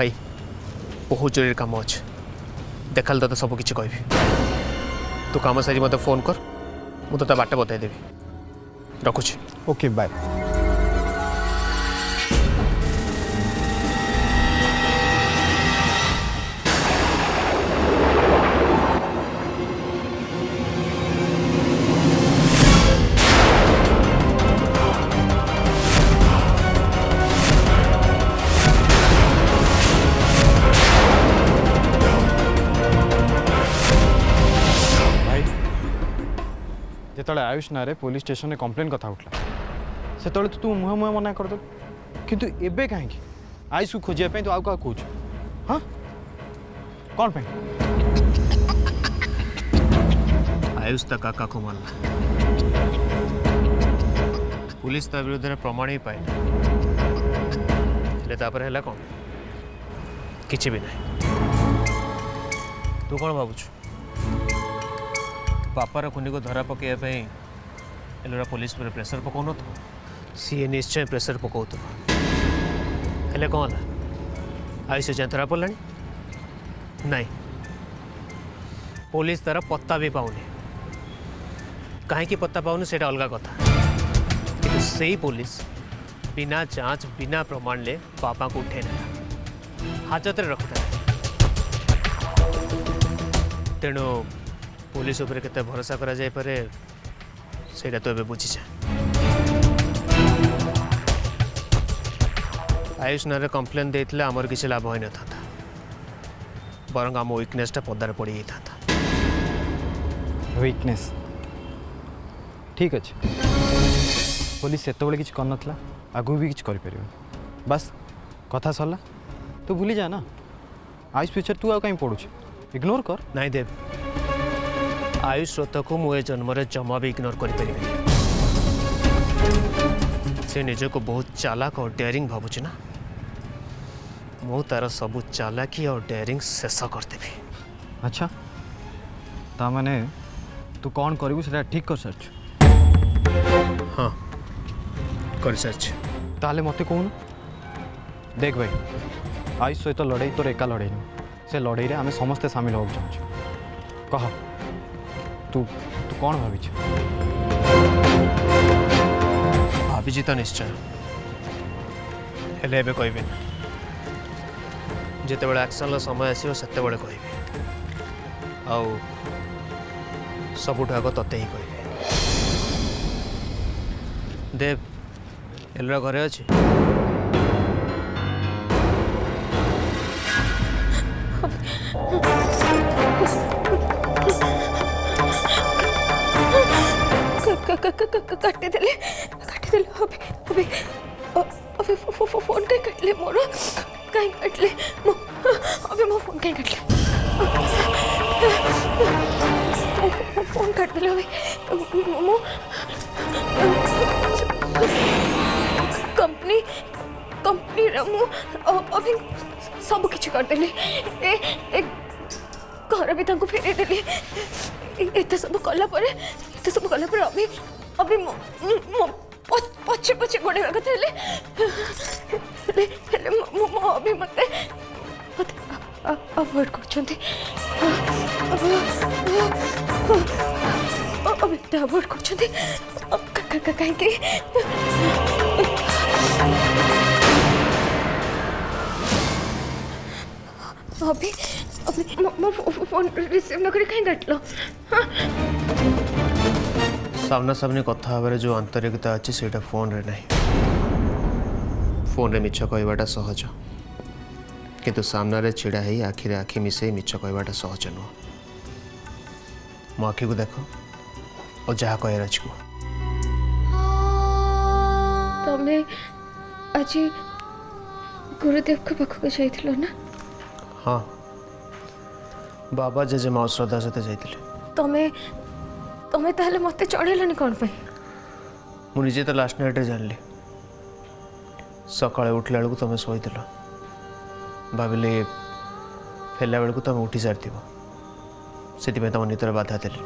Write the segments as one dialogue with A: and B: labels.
A: भाई बहुत जरूरी काम अच्छे देखाल तो सब किसी कह तू काम सारी मत फोन कर मुझे बाट बताइदेवी रखुची।
B: Okay bye. जो आयुष ना पुलिस स्टेशन में कंप्लेन कथा उठला से तू मुहे मुहे मना कर किंतु एबे कहीं आयुष को खोजापी तू आउ क्या कौच हाँ कौन पे
A: आयुष ता काका को मानला पुलिस ता विरुद्ध प्रमाण ही पाए है कौन किसी भी नहीं। तू कौन भावुच बापार खुनी को धरा पकड़ापी एलोरा पुलिस पर प्रेसर पकाउन तो सी निश्चय प्रेसर पकाऊ हेले कौन आयुष जाए धरा पड़ा नहीं पुलिस तार पत्ता भी पाऊनी कहीं पत्ता पाऊनी से अलग कथा कि से ही पुलिस बिना जांच बिना प्रमाण ले बापा को उठे ना हाजत रखुता तेणु पुलिस उपर केते भरोसा करा जाय पारे सेटा तो एबे बुझी जा। आयुष नारे कंप्लेन देथिले हमर किछ लाभ होय न था बरंग हम वीकनेसटा पदार पड़ी था
B: वीकनेस ठीक अच्छे पुलिस से किसी कर ना आगू भी किसी कर बस कथा सरला तू भूली जा ना आयुष पिक्चर तू कहीं पढ़ु इग्नोर कर
A: नहीं देव आयुष रथ को मुझे जन्म जमा भी इग्नोर कर से निज को बहुत चालाक और डेयरिंग भावुची ना मु तार सब चालाकी और डेयरिंग शेष करदेवी।
B: अच्छा ता माने तू कौन करू से ठीक कर सारछ
A: हाँ कर सारछ
B: ताले मते कहून देख भाई आयुष सहित लड़ाई तोर एका लड़ाई नहीं से लड़ाई रे आमे समस्ते सामिल हो चाहूँ कह तू तू कौन भाभी
A: भाभी तो निश्चय हेले कहबी जिते बड़े एक्शन समय आसो से कह आउ सबुठ आग तते ही कह देव एलोरा घरे अच्छी
C: काटिदेले अभी अभी फोन कहीं काटले मोर कहीं काटले अभी मो फोन कहीं काटले फोन काटदेले अभी मो कंपनी कंपनी मु अभी सब किछि करदेले घर भी तांको फेरे देली एते सब कला पर अभी अभी पछे पछे गोड़े कथा अभी मत अवॉइड कर अवॉइड कर कहीं अभी अभी मो फोन रिसीव न करी कहीं काटलो
A: सामना सामने कथा हबारे जो आंतरिकता अच्छी से फोन रे नहीं फोन रे मिछ कहवाटा सहज किंतु सामना रे छिड़ा है आखिरे आखि मिसे मिछ कहवाटा सहज नुह मो आखि को देख और जहाँ कहर अच्छी
C: तमे आज गुरुदेव को पाखक जाइथिलो ना
A: हाँ बाबा जेजे माँ श्रद्धा सहित जाइथिले
C: तमे तमे ताहले मते चढ़ेलनी कौन पे
A: मुझे तो लास्ट नाइट जानली सकाଳେ उठला बेलू तुम शोल भाविले फेरला बेलू तुम उठी सारी से तुम नितर बाधा देली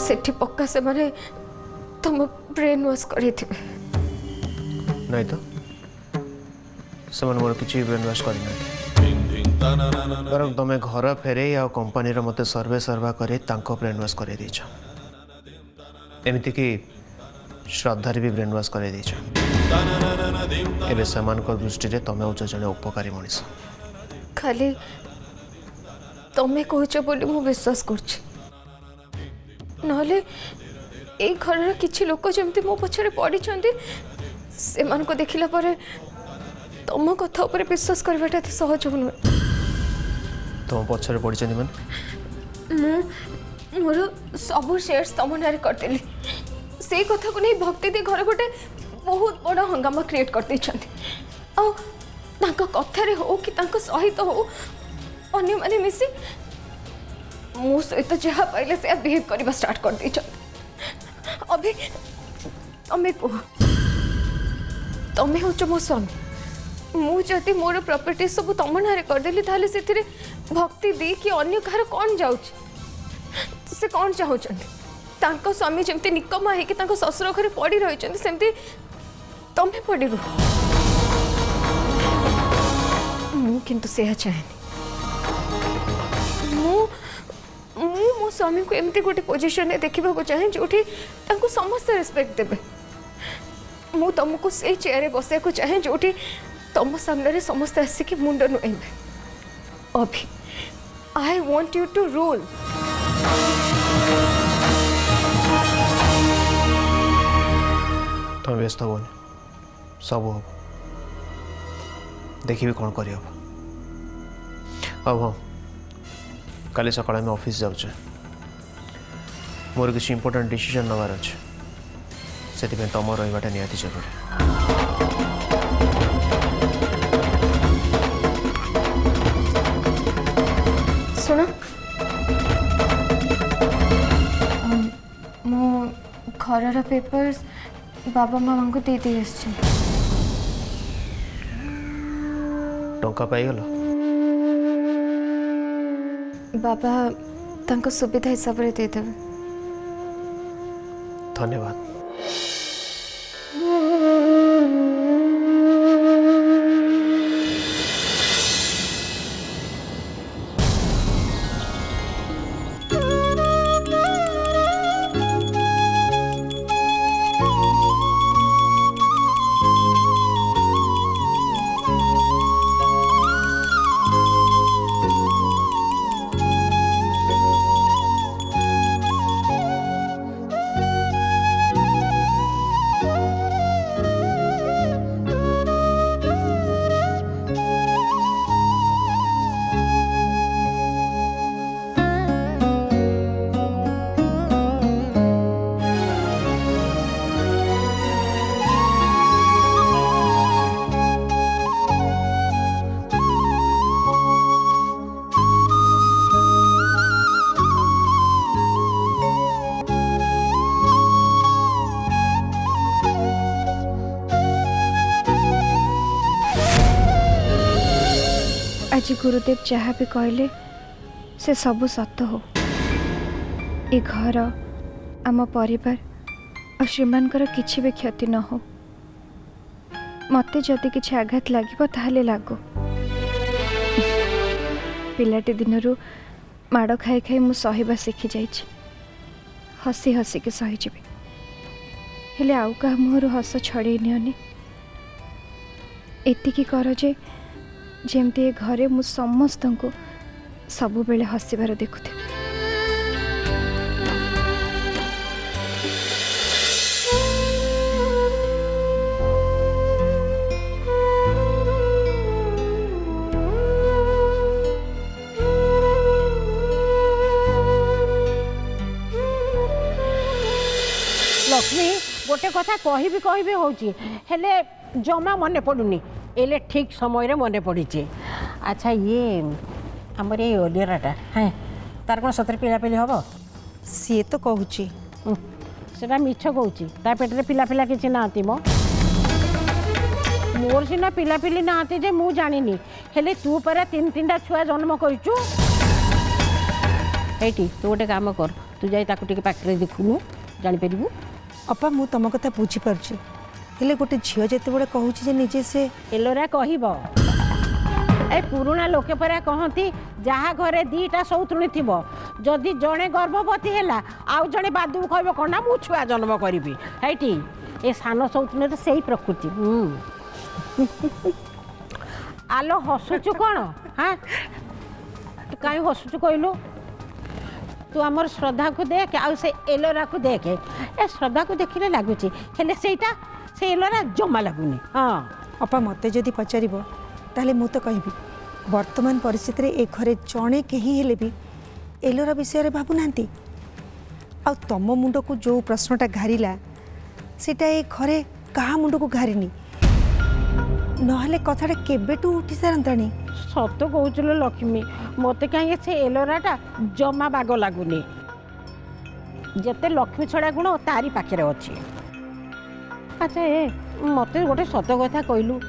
C: सेठी पक्का से माने तुम ब्रेन वॉश करी थी
A: नहीं तो से मोर किसी ब्रेन वाश करना बरं तुम घर फेरे आ कंपनी मत सर्वे सर्वा कर ब्रेन वाश कर एमती कि श्रद्धार भी ब्रेन वाश कर दृष्टि तुम हो जड़े उपकारी मनीष
C: खाली तमें कौच बोली मु विश्वास कर घर किसी लोक जमी मो पछरे पड़ी से देखला पर तुम कथा ऊपर विश्वास करवाटा तो सहज नुहे
A: तुम पछरे पड़ी मैंने
C: मोर सब शेयर्स तुम नारे करदेली से कथा को नहीं भक्ति दे घर गोटे बहुत बड़ा हंगामा क्रिएट करते कथार हो कि सहित हो अन्य माने मिसी मो सहित जहाँ पाइले से बिहेव करवा स्टार्ट कर दे अभी तमें कह तमें हूँ मो स्वामी मुझे मोर प्रॉपर्टी सब तुम नारे करदेली ताले से भक्ति दी कि अन्य कहार कौन जाऊँ से कौन चाहते स्वामी जमती निकमा है ससुर घरे पड़ी रही सेमती तमें पड़ी रुह किंतु से चाहेनी मो स्वामी को एमती गोटे पोजिशन देखा चाहे जो समस्त रेस्पेक्ट देवे मु तुमको से चेयर बसा चाहे जो तुम सामने समस्त आसिक मुंड नुआइबे अभी I want you to rule
A: तुम व्यस्त होनी सब हम देखी कौन कर हाँ काली सकाल आम ऑफिस जाऊे मोर किसी इंपोर्टेंट डिसीजन नवार अच्छे से तुम रहीटा निहाती जरूरी
C: सुनो मो घर पेपर्स बाबा मामा को दे दी
A: टंका पाइगल
C: बाबा तांको सुविधा हिसाब से देदेवे
A: धन्यवाद
C: आज गुरुदेव जहाँ भी कहले से सब सत हो ए घर आम परिवार और श्रीमानकर किछि भी क्षति न हो मते जदि किछि आघात लागिबो ताहले लागो पिलाटी दिनरू माड़ खाई खाई मु सहिबा शिखी जाइछि हसी हसी के सही जीवी हेले आउ का मुहर हस छड़े नियनी एतिकी कर जे जेमती ए घरे मु समस्त को सबु बेले हसीबार देखुथे
D: लक्ष्मी गोटे कथा कहि होची हेले जमा मने पड़ुनी एले ठीक समय रे मने पड़ी अच्छा ये आमर ये ओलियराटा हाँ तार कौन सतरे पिलापिली हम
E: सी तो कहूँ
D: सेटा मिछ कहूँ ता पेटे पिला पिला किसी ना मो मोर सीना पिलापिली ना जे मु जानी हेले तू पर तीन तीन छुआ जन्म करचु तू गोटे काम कर तू जाई ताकू टिके पाखरे देखुनु जानी परिबु
E: अपा मु तुम कथा बुझीपारची हेले गोटे झील जिते कहूँ जे निजे से
D: एलोरा कहब ए पुराणा लोके परा कहती जहाँ घरे दीटा सौतुणी थी जदि जड़े गर्भवती है आउ जड़े बादू कह कौन मु छुआ जन्म करी है ए सान सौतुणी तो से प्रकृति आलो हसुचु कौन हाँ तू कहीं हसुचु कहलु तू आमर श्रद्धा को देख आउ से एलोरा को देख ए श्रद्धा को देखने लगुच हेटा से एलोरा जमा लगुनि हाँ
E: अपा मत जदि पचार ताले मु तो कहबी वर्तमान परिस्थिति ए घरे जड़े कहीं हेले भी एलोरा विषय भावु नांती आ तम मुंड को जो प्रश्नटा घारिला सेटा ए घरे कहा मुंड को घारिनी नहले कथाटा केबेटू उठी सारंतानी
D: सत कहूल लक्ष्मी मत कहीं से एलोराटा जमा बाग लगुनि जेते लक्ष्मी छड़ा गुण तारी पाखे अच्छी अच्छा ए मत गोटे सत कथा कहलु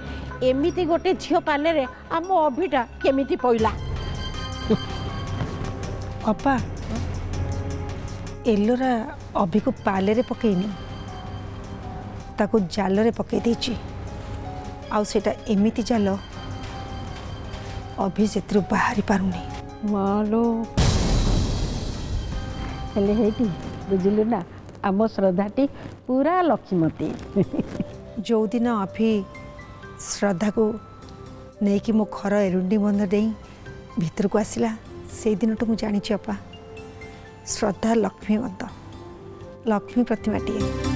D: एमिति गोटे झील पाले आम अभिटा केमिति पइला
E: अपा एलोरा अभि को पाले रे पकईनी ताको जाल रे पकई देची आउ सेटा एमिति जाल अभि से बाहरी पारुनी
D: मालो हेले हेटी बुझलु ना आम श्रद्धाटी पूरा लक्ष्मीमती
E: जो दिन अभि श्रद्धा को नहीं कि मो घर एरुंडी बंध डे भीतर को आसला से दिन तो मुझे जानी अपा श्रद्धा लक्ष्मीवंत लक्ष्मी प्रतिमाटीए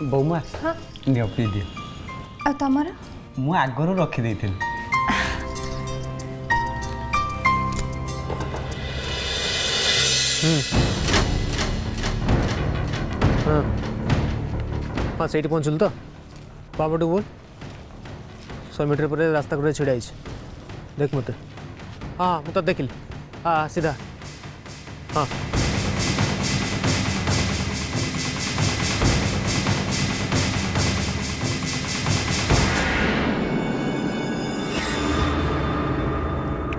B: बौमा नियो पी दियो
F: आ तमरा
B: मु आगरो रखी देथिल
A: हाँ हाँ से पहुँचल तो बाबू बोल 100 मीटर पर रास्ता कड़े छिड़ा देख मत हाँ मुझे देखिल हाँ सीधा हाँ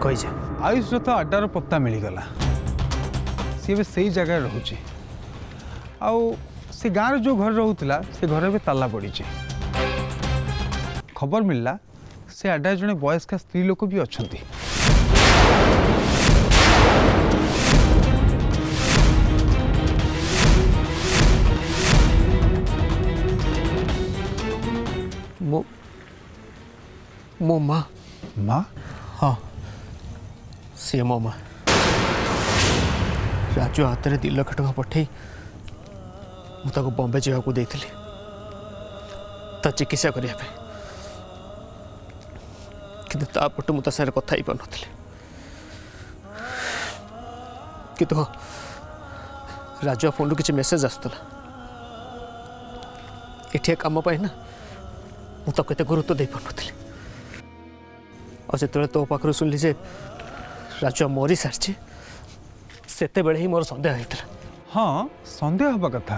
A: कही
G: आयुष रथ अड्डार पत्ता मिलगला सी ए से जगह रोचे आउ से गाँव जो घर रोला से घर में ताला पड़ी खबर मिलला से अड्डा जड़े वयस्का स्त्री लोक भी अच्छा
A: मो माँ
G: माँ
A: हाँ सी मो माँ राजू हाथ में 2 लाख टका पठे मुझे बॉम्बे जावाक देती ता चिकित्सा करने किंतु तापटे मुझे सारे कथा पार नी कि राजू फोन किसी मेसेज आसूला ये कम पाई ना मुझे केते गुरुत्व दे पार नी और जो तो पाखर शुणिली जे राजू मरी सारी से ही मोर सन्देह होता
G: हाँ सन्देह हवा कथा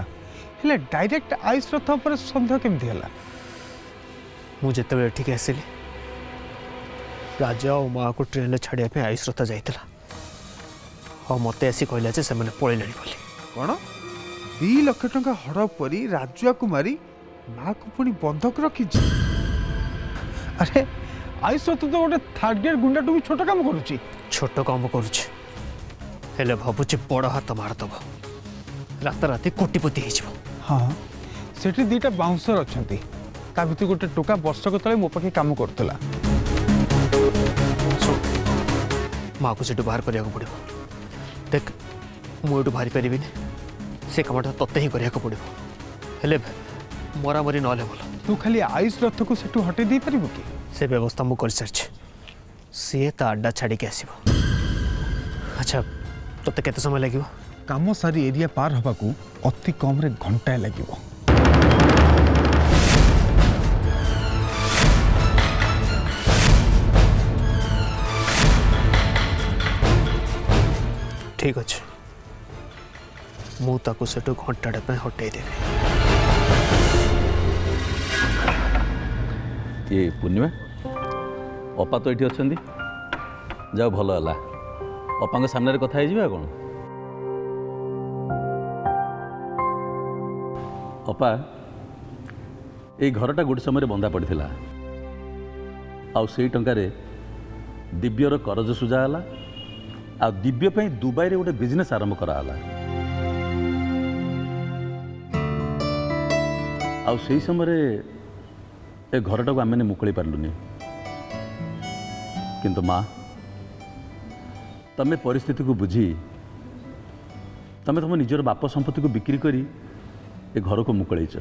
G: हेले डायरेक्ट आयुष रथ पर सन्देह केमती है
A: मुझे ठीक आसली राजा और माँ को ट्रेन छाड़िया आयुष रथ जाता और मत आसी कहला से पलैले बोली
G: कौन 2 लाख टंका हड़प परी राजुआ को मारी माँ को पुणी बंधक रखी अरे आयुष रथ तो गोटे 3rd ग्रेड गुंडा टू भी छोट काम करुच्ची
A: छोट कम करुचे भावुचे बड़ हाथ मारदब राताराति कोटिपति हो
G: हाँ सेठी 2टा बाउंसर अच्छा ता भर गोटे टोका वर्षक तले मो पाखे काम करुला
A: माँ को सीटू बाहर करने पड़ो देख मुझे बाहरी पारि से कमटा तत्ते ही करने पड़ो हेले मरामरी ना भल
G: तू खाली आयुष रथ को सेठू हटे दे पारिबो कि
A: से व्यवस्था मुझे कर सारी सी ता अड्डा छाड़ी आसब अच्छा तोते केते समय लगे?
G: काम सारी एरिया पार हवाकू अति कम रे घंटाए लगिबो।
A: ठीक अच्छे मु ताको सेठू घंटाटे पे हटई देवी।
F: ये पूर्णिमा अपा तो ये अच्छा जाओ भल है अपा सामने कथा है कौन अपा ये घरटा गोटे समय बंधा पड़ा आउ से टंकार दिव्यर करज सुझाला आ दिव्य पे दुबई रे गोटे बिजनेस आरंभ कराला आउ से समय ए घरटा को आम मुकली पार्लुनि किंतु माँ तमें परिस्थिति को बुझी तमें तुम निजर बाप संपत्ति को बिक्री करी ए घर को मुकलैच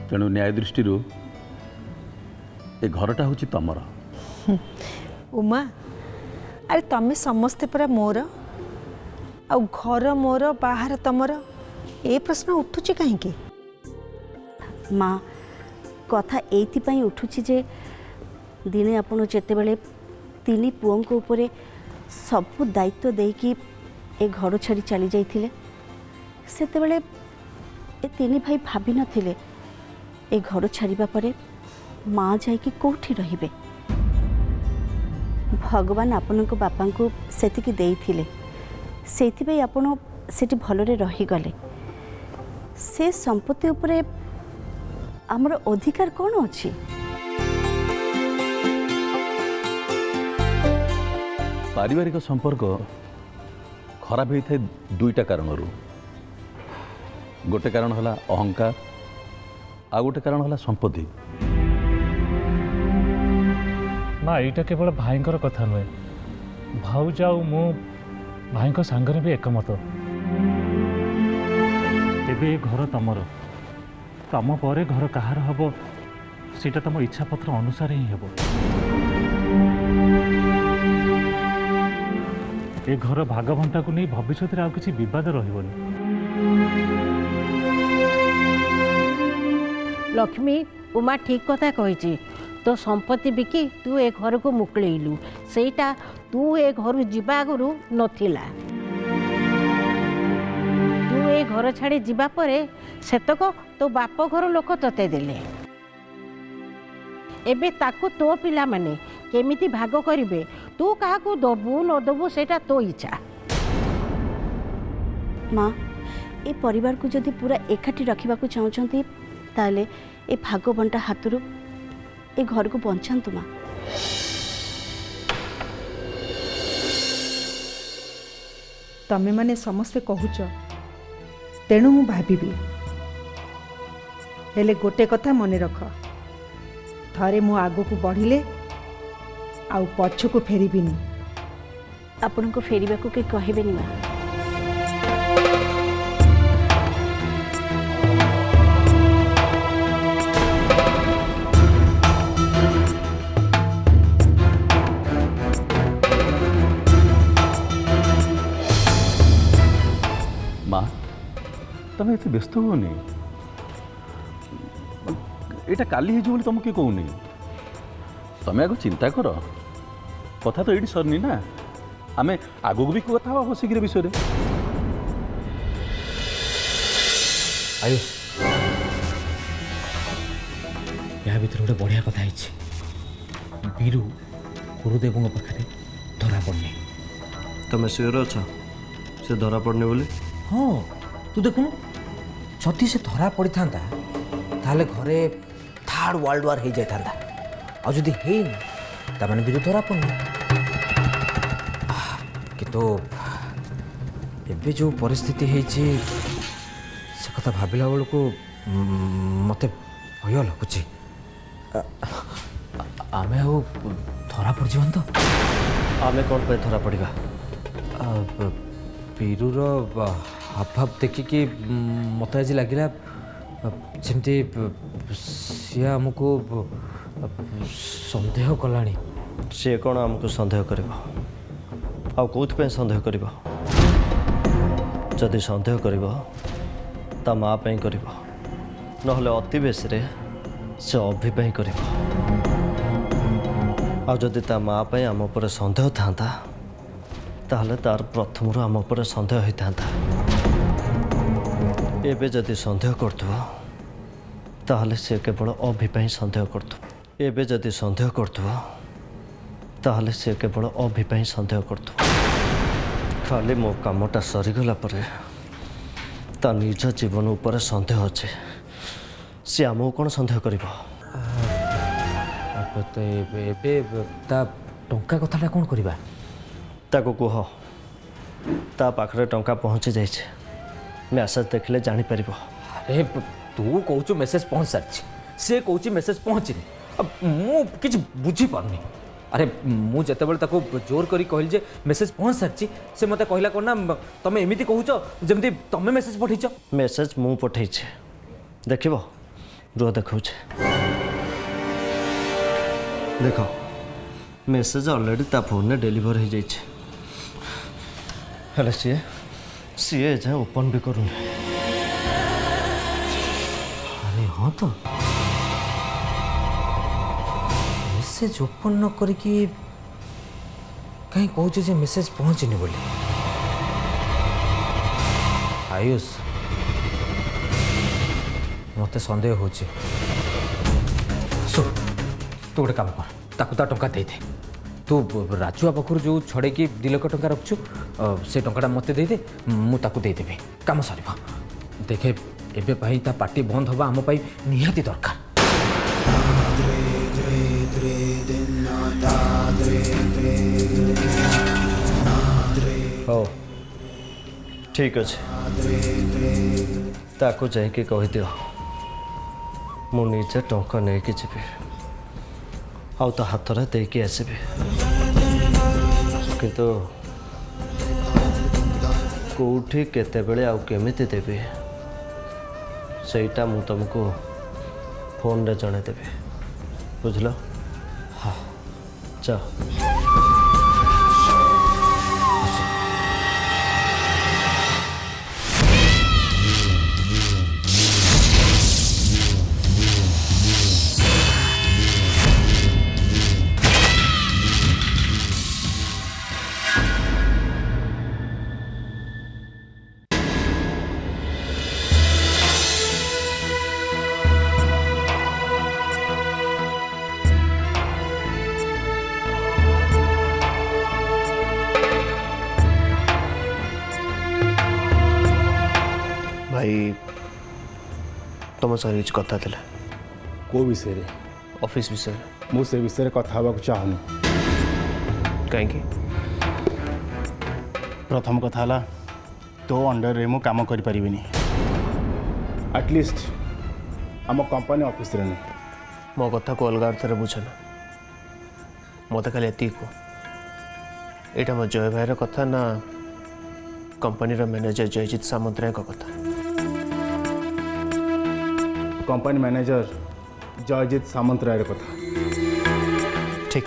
F: तेणु न्याय दृष्टि ए घरटा हूँ तमर।
E: उमा अरे तमें समस्ते पूरा मोर आ घर मोर बाहर तमर ए प्रश्न उठुची कहीं
H: माँ कथा एइथिपाई उठुची जे दिने आपण जेतेबेले तीन पुओं ऊपर सबू दायित्व देकी ए घर छाड़ी चली जाइथिले सेतेबेले ए तीन भाई भाभी नथिले ए घर छाड़िबा परे माँ जाइकी कोठी रहिबे। भगवान आपनक बापा को सेतिकी देइथिले सेथिबे आपण सेठी भलरे रही गले से संपत्ति उपरे आमर अधिकार कौन अच्छी?
F: पारिवारिक संपर्क खराब होता है दुईटा कारण गोटे कारण है अहंकार आ गोटे कारण है संपत्ति।
I: माँ यहाँ केवल भाई कथा नुहे भाउज आ मो भाई सांगरे भी एकमत एबे घर तमर तम पर घर कहार हम सीटा तुम इच्छा पत्र अनुसार ही हम ए घर भागभंटा को नहीं भविष्य में आउ किसी विवाद रही।
D: लक्ष्मी उमा ठीक कथा कही तो संपत्ति बिकी तू ए घर को मुकलैलु सेटा तू ए घर जीवा आगु नथिला तू ए घर छाड़ी जीवा परे सेतक तो बाप घर लोक तते देले एबे ताकू तो पिला माने केमिति भाग करिवे तू काहाकू दबु न दबु सेटा तो इच्छा।
H: माँ ए परिवार को जदि पूरा एकाठी रखा चाहते ताले ए भाग बंटा हाथरू ए घर को बंचातु माँ।
E: तमें माने समस्ते कहूच तेणु मु भाबिबी हेले गोटे कथा मन रख थरे मु आगो को बढ़िले आउ पछ को फेरिबिनी
H: आपण को फेरिबा को के कहबेनी माँ।
F: माँ तमें ये व्यस्त होनी यहाँ काली हो तुम किए कहूनी तमें आगे चिंता कर कथा तो ये सरनी ना आम आगू भी कथा हाँ बसिक विषय
J: आयुष या भर गोटे बढ़िया कथा बीरू गुरुदेव पाखे धरा पड़नी
K: तुम सियोर अच्छा से धरा पड़ने बोले
J: हाँ तू देखुन जदि से धरा पड़ी था ताले घरे थर्ड वर्ल्ड वार हो जाता आ जदि है बीरू धरा पड़नी किंतु एबे जो परिस्थिति है से कथा भाविला बेल को मत भय लगुच आम धरा पड़ जान तो
K: आमे कौन पे धरा पड़ा
J: बीरूर हाव देखिकी मत आज लगे जमती सी आमको सन्देह कला
K: सी कौन आमको सन्देह कर सन्देह कर जदि सन्देह कर माँ कर नहले अति बेस से अभि कर जदि ता माँ आम उपर सन्देह था ताहले तार प्रथम आम उपर सन्देह होता एबे जदि सन्देह करथुवा ताहले से केवल अभि सन्देह करथु एबे जदि सन्देह करथुवा ताहले से केवल अभि सन्देह करथु खाली मो कामटा सरीगला परे ता निज जीवन उपर सन्देह अच्छे सी आमको कौन सन्देह कर
J: टंका कथा कौन करवा
K: ताको कह ता पाखरे टंका पहुँची जाइए मेसेज देखले जापर
J: अरे तू कौचु मेसेज पहुँच सारी सी कौच मेसेज पहुँचनी मुझे बुझी पारनी अरे मु जितेबाला जोर करी कहली जे मेसेज पहुँच सारी से मत कहला कौन ना तुम एमती कहूच जमी तुम मेसेज पठेच
K: मेसेज मु पठे देख रुह देखा देख मेसेज ऑलरेडी ता फोन में डिलीवर हो जाए सी जाए ओपन भी करूँ
J: अरे हाँ तो मेसेज ओपन न करके कहीं कहूँ जे मेसेज पहुँचनी बोली आयुष मत सन्देह हो तू गोटे काम कर ताकू ता टंका दे दे तू राजुआ पाखर जो छड़े 2 लाख टंका रखु से टंका मत दे दे मुझे देदेवि कम सर देखे एबे पाई ता पार्टी बंद हवा आम पाई निहाती दरकार
K: हो ठीक अच्छे ताको जाइए कहीदिव मु निजे टंका नहीं जी आउ तो हाथ में देकी आसबि किंतु कौटी केतेबेले आउ केमिति देबी सेटा मु तुमको फोन रे जणे देबी बुझल हाँ जाओ
A: भाई तुम सर कथा
G: को विषय
A: ऑफिस विषय
G: मुझे विषय कथा हाँ चाहूनी
A: कहीं
G: प्रथम कथा है तो अंडर रे मु काम कर पारिबिनी एटलिस्ट आम कंपनी ऑफिस रे नहीं
A: मो कथा को अलग अर्थ बुझना मत खाली एति को यहाँ मो जय भाईर कथा ना कंपनी मैनेजर जयजित सामंतराय कथा
G: कंपनी मैनेजर जयजित सामंतराय कथा
A: ठीक